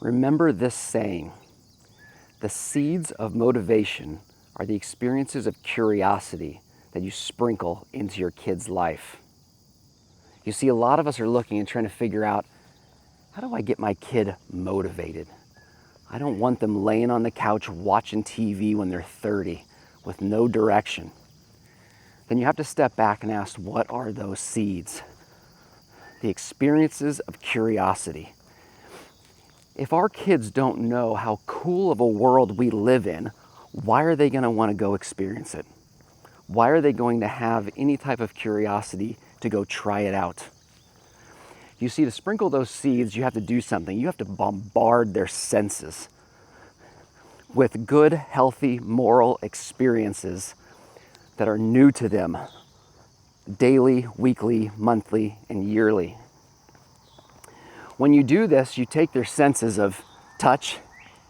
Remember this saying: the seeds of motivation are the experiences of curiosity that you sprinkle into your kid's life. You see, a lot of us are looking and trying to figure out, how do I get my kid motivated? I don't want them laying on the couch watching TV when they're 30 with no direction. Then you have to step back and ask, what are those seeds? The experiences of curiosity. If our kids don't know how cool of a world we live in, why are they going to want to go experience it? Why are they going to have any type of curiosity to go try it out? You see, to sprinkle those seeds, you have to do something. You have to bombard their senses with good, healthy, moral experiences that are new to them daily, weekly, monthly, and yearly. When you do this, you take their senses of touch,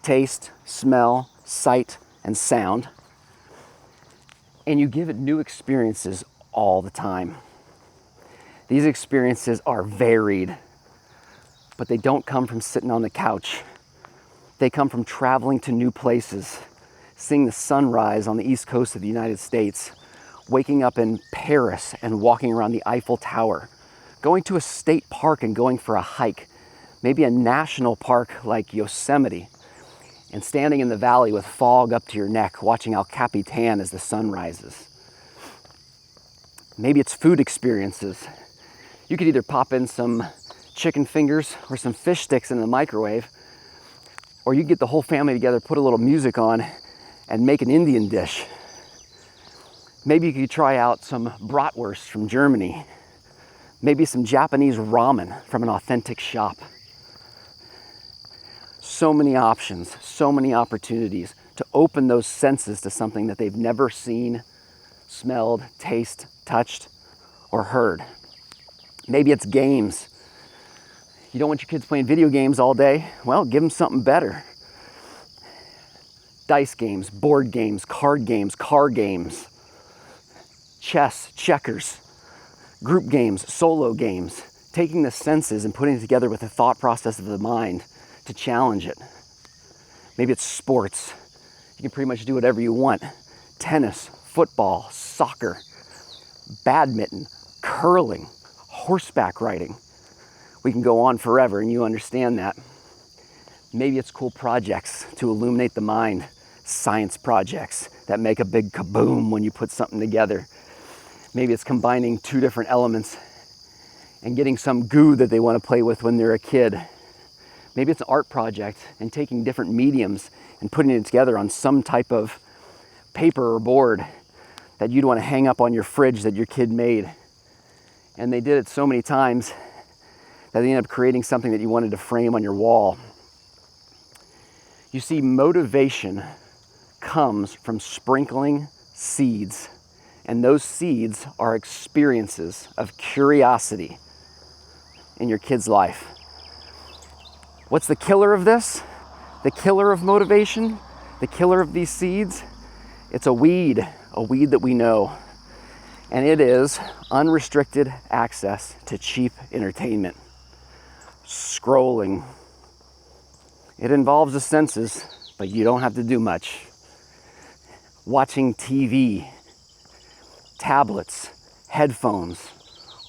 taste, smell, sight, and sound, and you give it new experiences all the time. These experiences are varied, but they don't come from sitting on the couch. They come from traveling to new places, seeing the sunrise on the east coast of the United States, waking up in Paris and walking around the Eiffel Tower, going to a state park and going for a hike, maybe a national park like Yosemite, and standing in the valley with fog up to your neck, watching El Capitan as the sun rises. Maybe it's food experiences. You could either pop in some chicken fingers or some fish sticks in the microwave, or you get the whole family together, put a little music on, and make an Indian dish. Maybe you could try out some bratwurst from Germany. Maybe some Japanese ramen from an authentic shop. So many options, so many opportunities to open those senses to something that they've never seen, smelled, tasted, touched, or heard. Maybe it's games. You don't want your kids playing video games all day? Well, give them something better. Dice games, board games, card games, car games, chess, checkers, group games, solo games. Taking the senses and putting it together with the thought process of the mind to challenge it. Maybe it's sports. You can pretty much do whatever you want. Tennis, football, soccer, badminton, curling, horseback riding. We can go on forever, and you understand that. Maybe it's cool projects to illuminate the mind, science projects that make a big kaboom when you put something together. Maybe it's combining two different elements and getting some goo that they want to play with when they're a kid. Maybe it's an art project and taking different mediums and putting it together on some type of paper or board that you'd want to hang up on your fridge that your kid made. And they did it so many times that they ended up creating something that you wanted to frame on your wall. You see, motivation comes from sprinkling seeds, and those seeds are experiences of curiosity in your kid's life. What's the killer of this? The killer of motivation? The killer of these seeds? It's a weed that we know. And it is unrestricted access to cheap entertainment. Scrolling. It involves the senses, but you don't have to do much. Watching TV, tablets, headphones,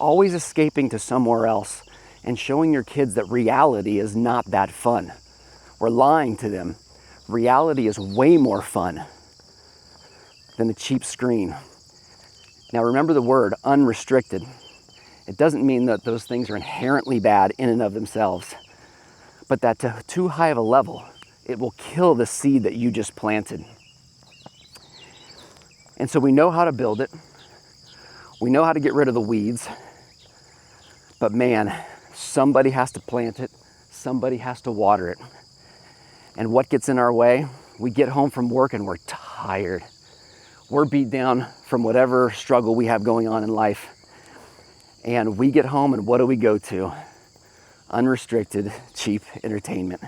always escaping to somewhere else and showing your kids that reality is not that fun. We're lying to them. Reality is way more fun than the cheap screen. Now remember the word unrestricted. It doesn't mean that those things are inherently bad in and of themselves, but that to too high of a level, it will kill the seed that you just planted. And so we know how to build it. We know how to get rid of the weeds, but man, somebody has to plant it. Somebody has to water it. And what gets in our way? We get home from work and we're tired. We're beat down from whatever struggle we have going on in life. And we get home and what do we go to? Unrestricted, cheap entertainment.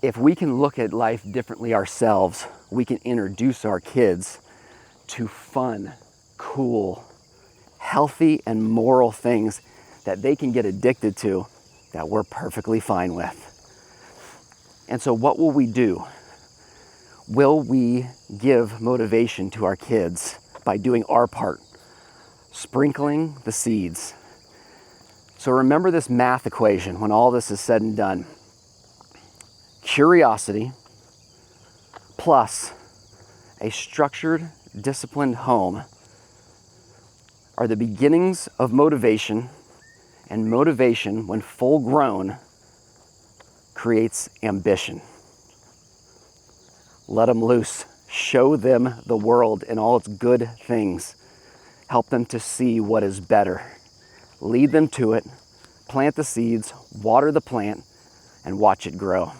If we can look at life differently ourselves, we can introduce our kids to fun, cool, healthy, and moral things that they can get addicted to that we're perfectly fine with. And so what will we do? Will we give motivation to our kids by doing our part, sprinkling the seeds? So remember this math equation when all this is said and done. Curiosity plus a structured, disciplined home are the beginnings of motivation, and motivation, when full grown, creates ambition. Let them loose. Show them the world and all its good things. Help them to see what is better. Lead them to it. Plant the seeds, water the plant, and watch it grow.